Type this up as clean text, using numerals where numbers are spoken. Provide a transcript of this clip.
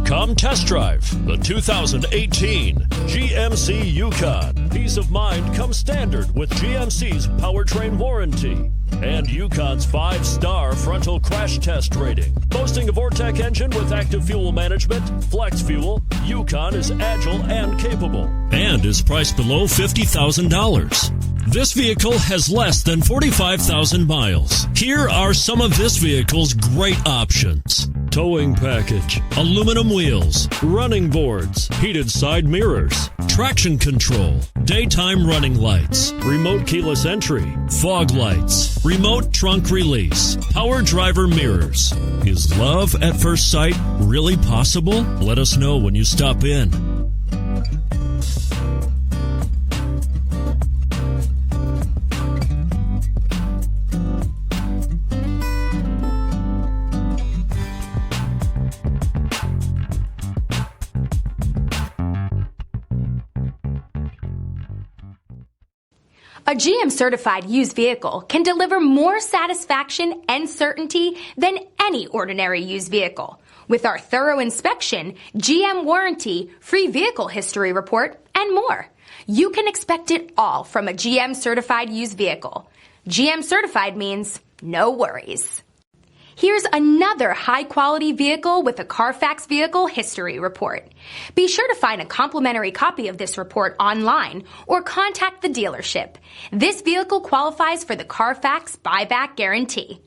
Come test drive the 2018 GMC Yukon. Peace of mind comes standard with GMC's powertrain warranty and Yukon's 5-star frontal crash test rating. Boasting a Vortec engine with active fuel management, flex fuel, Yukon is agile and capable and is priced below $50,000. This vehicle has less than 45,000 miles. Here are some of this vehicle's great options: towing package, aluminum wheels, running boards, heated side mirrors, traction control, daytime running lights, remote keyless entry, fog lights, remote trunk release, power driver mirrors. Is love at first sight really possible? Let us know when you stop in. A GM-certified used vehicle can deliver more satisfaction and certainty than any ordinary used vehicle. With our thorough inspection, GM warranty, free vehicle history report, and more. You can expect it all from a GM-certified used vehicle. GM-certified means no worries. Here's another high-quality vehicle with a Carfax Vehicle History Report. Be sure to find a complimentary copy of this report online or contact the dealership. This vehicle qualifies for the Carfax Buyback Guarantee.